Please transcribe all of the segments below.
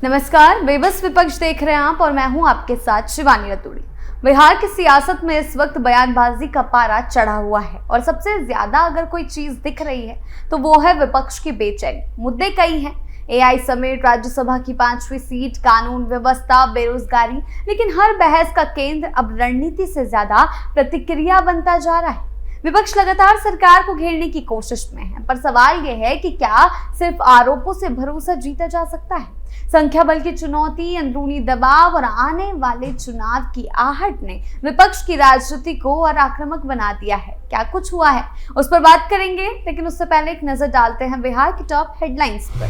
नमस्कार, बेबस विपक्ष देख रहे हैं आप और मैं हूं आपके साथ शिवानी रतूड़ी। बिहार की सियासत में इस वक्त बयानबाजी का पारा चढ़ा हुआ है और सबसे ज्यादा अगर कोई चीज दिख रही है तो वो है विपक्ष की बेचैनी। मुद्दे कई हैं, एआई समेत राज्यसभा की 5वीं सीट, कानून व्यवस्था, बेरोजगारी, लेकिन हर बहस का केंद्र अब रणनीति से ज्यादा प्रतिक्रिया बनता जा रहा है। विपक्ष लगातार सरकार को घेरने की कोशिश में है, पर सवाल यह है कि क्या सिर्फ आरोपों से भरोसा जीता जा सकता है? संख्या बल की चुनौती, अंदरूनी दबाव और आने वाले चुनाव की आहट ने विपक्ष की राजनीति को और आक्रामक बना दिया है। क्या कुछ हुआ है उस पर बात करेंगे, लेकिन उससे पहले एक नजर डालते हैं बिहार की टॉप हेडलाइंस पर।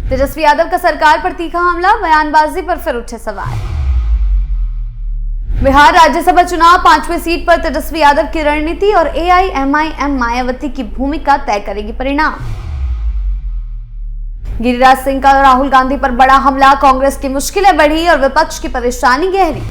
तेजस्वी यादव का सरकार पर तीखा हमला, बयानबाजी पर फिर उठे सवाल। बिहार राज्यसभा चुनाव 5वीं सीट पर तेजस्वी यादव की रणनीति और एआईएमआईएम मायावती की भूमिका तय करेगी परिणाम। गिरिराज सिंह का राहुल गांधी पर बड़ा हमला, कांग्रेस की मुश्किलें बढ़ी और विपक्ष की परेशानी गहरी।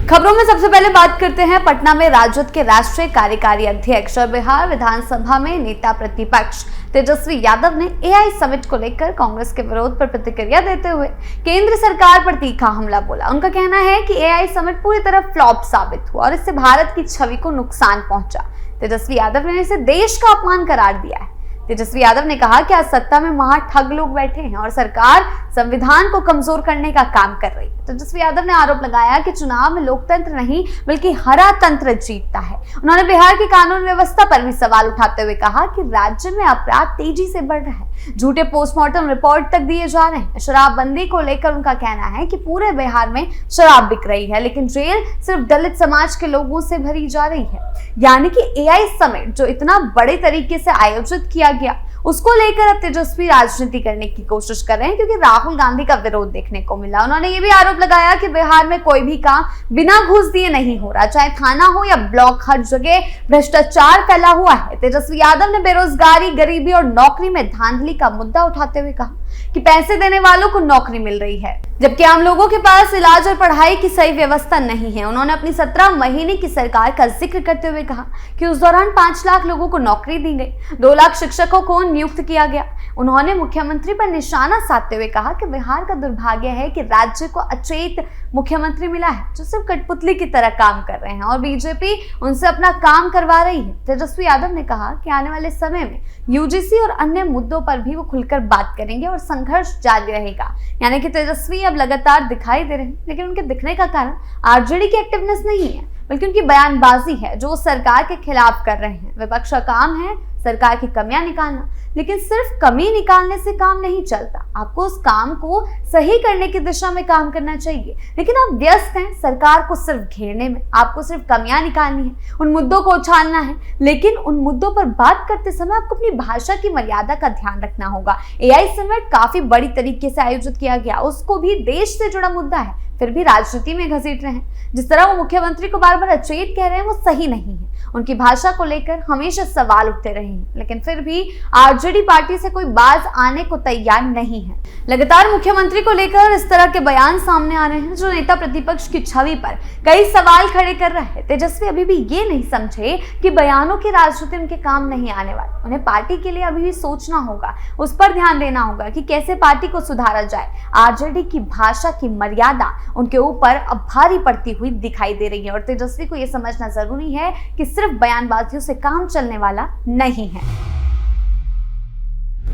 खबरों में सबसे पहले बात करते हैं पटना में राजद के राष्ट्रीय कार्यकारी अध्यक्ष और बिहार विधानसभा में नेता प्रतिपक्ष तेजस्वी यादव ने एआई समिट को लेकर कांग्रेस के विरोध पर प्रतिक्रिया देते हुए केंद्र सरकार पर तीखा हमला बोला। उनका कहना है कि एआई समिट पूरी तरह फ्लॉप साबित हुआ और इससे भारत की छवि को नुकसान पहुंचा। तेजस्वी यादव ने इसे देश का अपमान करार दिया है। तेजस्वी यादव ने कहा कि आज सत्ता में महा ठग लोग बैठे हैं और सरकार संविधान को कमजोर करने का काम कर रही है। तेजस्वी यादव ने आरोप लगाया कि चुनाव में लोकतंत्र नहीं बल्कि हरा तंत्र जीतता है। उन्होंने बिहार की कानून व्यवस्था पर भी सवाल उठाते हुए कहा कि राज्य में अपराध तेजी से बढ़ रहा है, झूठे पोस्टमार्टम रिपोर्ट तक दिए जा रहे हैं। शराबबंदी को लेकर उनका कहना है कि पूरे बिहार में शराब बिक रही है, लेकिन जेल सिर्फ दलित समाज के लोगों से भरी जा रही है। यानी कि एआई समिट जो इतना बड़े तरीके से आयोजित किया गया, उसको लेकर अब तेजस्वी राजनीति करने की कोशिश कर रहे हैं क्योंकि राहुल गांधी का विरोध देखने को मिला। उन्होंने ये भी आरोप लगाया कि बिहार में कोई भी काम बिना घूस दिए नहीं हो रहा, चाहे थाना हो या ब्लॉक, हर जगह भ्रष्टाचार फैला हुआ है। तेजस्वी यादव ने बेरोजगारी, गरीबी और नौकरी में धांधली का मुद्दा उठाते हुए कहा कि पैसे देने वालों को नौकरी मिल रही है जबकि आम लोगों के पास इलाज और पढ़ाई की सही व्यवस्था नहीं है। उन्होंने अपनी 17 महीने की सरकार का जिक्र करते हुए कहा कि उस दौरान 5 लाख लोगों को नौकरी दी गई, 2 लाख शिक्षकों को नियुक्त किया गया। उन्होंने मुख्यमंत्री पर निशाना साधते हुए कहा कि बिहार का दुर्भाग्य है कि राज्य को अचेत मुख्यमंत्री मिला है जो सिर्फ कठपुतली की तरह काम कर रहे हैं और बीजेपी उनसे अपना काम करवा रही है। तेजस्वी यादव ने कहा कि आने वाले समय में यूजीसी और अन्य मुद्दों पर भी वो खुलकर बात करेंगे और संघर्ष जारी रहेगा। यानी कि तेजस्वी अब लगातार दिखाई दे रहे हैं, लेकिन उनके दिखने का कारण आरजेडी की एक्टिवनेस नहीं है बल्कि उनकी बयानबाजी है जो सरकार के खिलाफ कर रहे हैं। विपक्ष का काम है सरकार की कमियां निकालना, लेकिन सिर्फ कमी निकालने से काम नहीं चलता। आपको उस काम को सही करने की दिशा में काम करना चाहिए, लेकिन आप व्यस्त हैं सरकार को सिर्फ घेरने में। आपको सिर्फ कमियां निकालनी है, उन मुद्दों को उछालना है, लेकिन उन मुद्दों पर बात करते समय आपको अपनी भाषा की मर्यादा का ध्यान रखना होगा। एआई समिट काफी बड़ी तरीके से आयोजित किया गया, उसको भी देश से जुड़ा मुद्दा है, फिर भी राजनीति में घसीट रहे हैं। जिस तरह वो मुख्यमंत्री को बार बार अचेत कह रहे हैं वो सही नहीं है। उनकी भाषा को लेकर हमेशा सवाल उठते रहे हैं, लेकिन फिर भी आरजेडी पार्टी से कोई बाज आने को तैयार नहीं है। लगातार मुख्यमंत्री को लेकर इस तरह के बयान सामने आ रहे हैं जो नेता प्रतिपक्ष की छवि पर कई सवाल खड़े कर रहे हैं। तेजस्वी अभी भी ये नहीं समझे कि बयानों की राजनीति उनके काम नहीं आने वाली। उन्हें पार्टी के लिए अभी भी सोचना होगा, उस पर ध्यान देना होगा कि कैसे पार्टी को सुधारा जाए। आरजेडी की भाषा की मर्यादा उनके ऊपर अब भारी पड़ती हुई दिखाई दे रही है और तेजस्वी को यह समझना जरूरी है कि सिर्फ बयानबाजियों से काम चलने वाला नहीं है।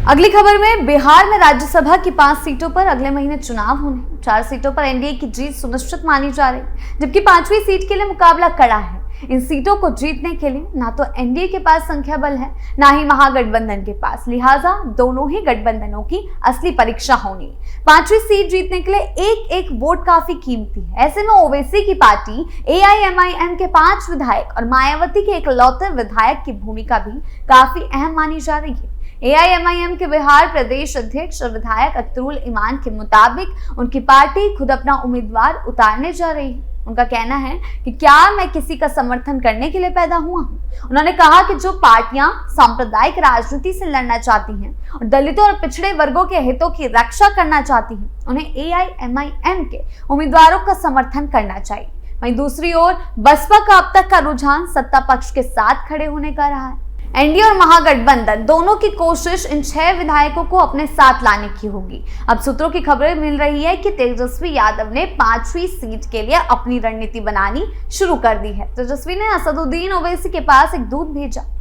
अगली खबर में बिहार में राज्यसभा की 5 सीटों पर अगले महीने चुनाव होने, 4 सीटों पर एनडीए की जीत सुनिश्चित मानी जा रही, जबकि 5वीं सीट के लिए मुकाबला कड़ा है। इन सीटों को जीतने के लिए ना तो एनडीए के पास संख्या बल है, ना ही महागठबंधन के पास, लिहाजा दोनों ही गठबंधनों की असली परीक्षा होनी है। 5वीं सीट जीतने के लिए एक एक वोट काफी कीमती है। ऐसे में ओवैसी की पार्टी, एआईएमआईएम के 5 विधायक और मायावती के इकलौते विधायक की भूमिका भी काफी अहम मानी जा रही है। एआईएमआईएम के बिहार प्रदेश अध्यक्ष और विधायक अख्तरुल ईमान के मुताबिक उनकी पार्टी खुद अपना उम्मीदवार उतारने जा रही है। उनका कहना है कि क्या मैं किसी का समर्थन करने के लिए पैदा हुआ हूं। उन्होंने कहा कि जो पार्टियां सांप्रदायिक राजनीति से लड़ना चाहती हैं और दलितों और पिछड़े वर्गों के हितों की रक्षा करना चाहती हैं, उन्हें एआईएमआईएम के उम्मीदवारों का समर्थन करना चाहिए। वहीं दूसरी ओर बसपा का अब तक का रुझान सत्ता पक्ष के साथ खड़े होने का रहा है। एनडीए और महागठबंधन दोनों की कोशिश इन 6 विधायकों को अपने साथ लाने की होगी। अब सूत्रों की खबरें मिल रही है कि तेजस्वी यादव ने 5वीं सीट के लिए अपनी रणनीति बनानी शुरू कर दी है। तेजस्वी ने असदुद्दीन ओवैसी के पास एक दूत भेजा।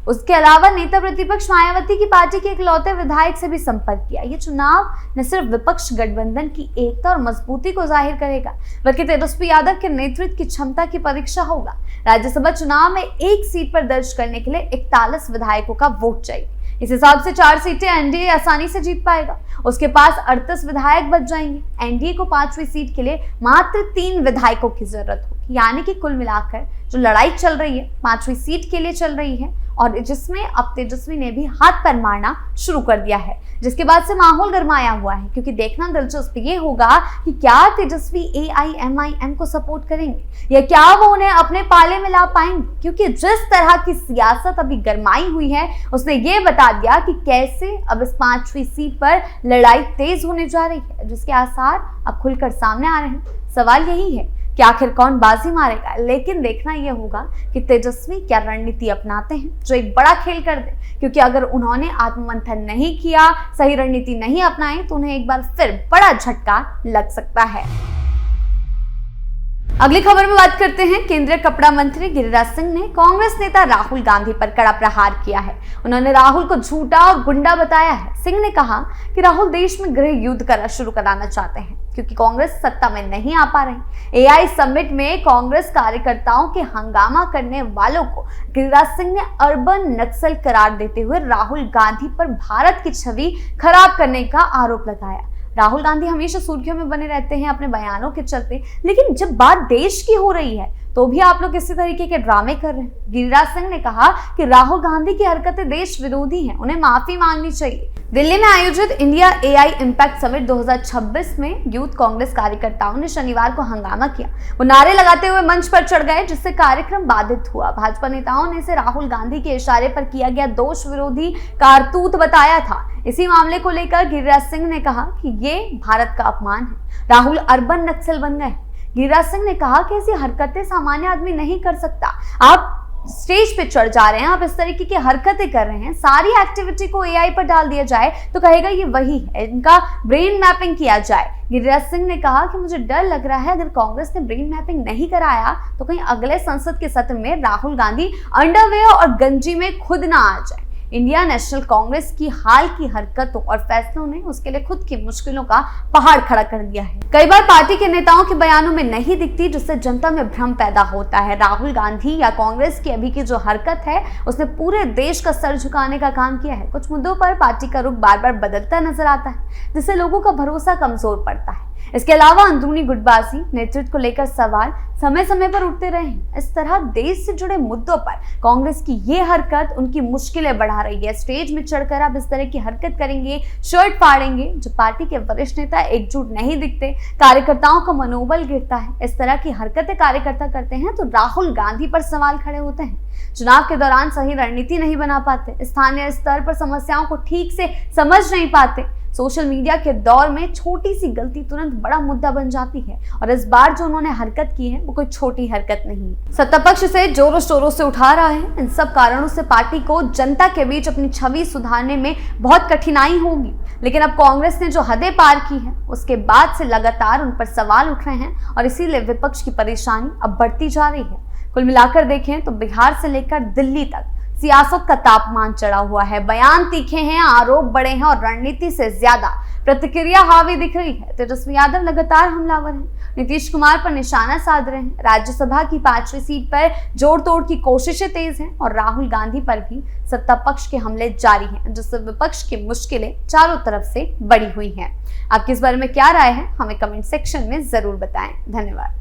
उसके अलावा नेता प्रतिपक्ष मायावती की पार्टी के इकलौते विधायक से भी संपर्क किया। ये चुनाव न सिर्फ विपक्ष गठबंधन की एकता और मजबूती को जाहिर करेगा, बल्कि तेजस्वी यादव के नेतृत्व की क्षमता की परीक्षा होगा। राज्यसभा चुनाव में एक सीट पर दर्ज करने के लिए 41 विधायकों का वोट चाहिए। इस हिसाब से 4 सीटें एनडीए आसानी से जीत पाएगा। उसके पास 38 विधायक बच जाएंगे। एनडीए को 5वीं सीट के लिए मात्र 3 विधायकों की जरूरत होगी, यानी कि कुल मिलाकर जो लड़ाई चल रही है 5वीं सीट के लिए चल रही है, और जिसमें अब तेजस्वी ने भी हाथ पैर मारना शुरू कर दिया है, जिसके बाद से माहौल गरमाया हुआ है। क्योंकि देखना दिलचस्प ये होगा कि क्या तेजस्वी एआईएमआईएम को सपोर्ट करेंगे या क्या वो उन्हें अपने पाले में ला पाएंगे। क्योंकि जिस तरह की सियासत अभी गरमाई हुई है, उसने ये बता दिया कि कैसे अब इस 5वीं सीट पर लड़ाई तेज होने जा रही है, जिसके आसार अब खुलकर सामने आ रहे हैं। सवाल यही है कि आखिर कौन बाजी मारेगा, लेकिन देखना यह होगा कि तेजस्वी क्या रणनीति अपनाते हैं जो एक बड़ा खेल कर दे। क्योंकि अगर उन्होंने आत्ममंथन नहीं किया, सही रणनीति नहीं अपनाई, तो उन्हें एक बार फिर बड़ा झटका लग सकता है। अगली खबर में बात करते हैं। केंद्रीय कपड़ा मंत्री गिरिराज सिंह ने कांग्रेस नेता राहुल गांधी पर कड़ा प्रहार किया है। उन्होंने राहुल को झूठा और गुंडा बताया है। सिंह ने कहा कि राहुल देश में गृह युद्ध शुरू कराना चाहते हैं क्योंकि कांग्रेस सत्ता में नहीं आ पा रही। एआई समिट में कांग्रेस कार्यकर्ताओं के हंगामा करने वालों को गिरिराज सिंह ने अर्बन नक्सल करार देते हुए राहुल गांधी पर भारत की छवि खराब करने का आरोप लगाया। राहुल गांधी हमेशा सुर्खियों में बने रहते हैं अपने बयानों के चलते, लेकिन जब बात देश की हो रही है तो भी आप लोग इसी तरीके के ड्रामे कर रहे हैं। गिरिराज सिंह ने कहा कि राहुल गांधी की हरकतें देश विरोधी हैं, उन्हें माफी मांगनी चाहिए। दिल्ली में आयोजित इंडिया एआई इम्पैक्ट समिट 2026 में यूथ कांग्रेस कार्यकर्ताओं ने शनिवार को हंगामा किया। वो नारे लगाते हुए मंच पर चढ़ गए, जिससे कार्यक्रम बाधित हुआ। भाजपा नेताओं ने इसे राहुल गांधी के इशारे पर किया गया दोष विरोधी कारतूत बताया था। इसी मामले को लेकर गिरिराज सिंह ने कहा कि ये भारत का अपमान है। राहुल अर्बन नक्सल बन गए। गिरिराज सिंह ने कहा कि ऐसी हरकतें सामान्य आदमी नहीं कर सकता। आप स्टेज पे चढ़ जा रहे हैं, आप इस तरीके की हरकतें कर रहे हैं, सारी एक्टिविटी को एआई पर डाल दिया जाए तो कहेगा ये वही है, इनका ब्रेन मैपिंग किया जाए। गिरिराज सिंह ने कहा कि मुझे डर लग रहा है अगर कांग्रेस ने ब्रेन मैपिंग नहीं कराया तो कहीं अगले संसद के सत्र में राहुल गांधी अंडरवेयर और गंजी में खुद ना आ जाए। इंडिया नेशनल कांग्रेस की हाल की हरकतों और फैसलों ने उसके लिए खुद की मुश्किलों का पहाड़ खड़ा कर दिया है। कई बार पार्टी के नेताओं के बयानों में नहीं दिखती, जिससे जनता में भ्रम पैदा होता है। राहुल गांधी या कांग्रेस की अभी की जो हरकत है, उसने पूरे देश का सर झुकाने का काम किया है। कुछ मुद्दों पर पार्टी का रुख बार बार बदलता नजर आता है, जिससे लोगों का भरोसा कमजोर पड़ता है। इसके अलावा अंदरूनी गुटबाजी, नेतृत्व को लेकर सवाल समय समय पर उठते रहे हैं। इस तरह देश से जुड़े मुद्दों पर कांग्रेस की ये हरकत उनकी मुश्किलें बढ़ा रही है। स्टेज में चढ़कर आप इस तरह की हरकत करेंगे, शर्ट फाड़ेंगे, जो पार्टी के वरिष्ठ नेता एकजुट नहीं दिखते, कार्यकर्ताओं का मनोबल गिरता है। इस तरह की हरकतें कार्यकर्ता करते हैं तो राहुल गांधी पर सवाल खड़े होते हैं। चुनाव के दौरान सही रणनीति नहीं बना पाते, स्थानीय स्तर पर समस्याओं को ठीक से समझ नहीं पाते। सोशल मीडिया के दौर में छोटी सी गलती तुरंत बड़ा मुद्दा बन जाती है, और इस बार जो उन्होंने हरकत की है वो कोई छोटी हरकत नहीं है। सत्ता पक्ष से जोरों शोरों से उठा रहा है। इन सब कारणों से पार्टी को जनता के बीच अपनी छवि सुधारने में बहुत कठिनाई होगी। लेकिन अब कांग्रेस ने जो हदें पार की है, उसके बाद से लगातार उन पर सवाल उठ रहे हैं, और इसीलिए विपक्ष की परेशानी अब बढ़ती जा रही है। कुल मिलाकर देखें तो बिहार से लेकर दिल्ली तक सियासत का तापमान चढ़ा हुआ है। बयान तीखे हैं, आरोप बड़े हैं, और रणनीति से ज्यादा प्रतिक्रिया हावी दिख रही है। तेजस्वी यादव लगातार हमलावर हैं, नीतीश कुमार पर निशाना साध रहे हैं। राज्यसभा की 5वीं सीट पर जोड़ तोड़ की कोशिशें तेज हैं, और राहुल गांधी पर भी सत्ता पक्ष के हमले जारी हैं, जिससे विपक्ष की मुश्किलें चारों तरफ से बढ़ी हुई हैं। आपकी इस बारे में क्या राय है, हमें कमेंट सेक्शन में जरूर बताएं। धन्यवाद।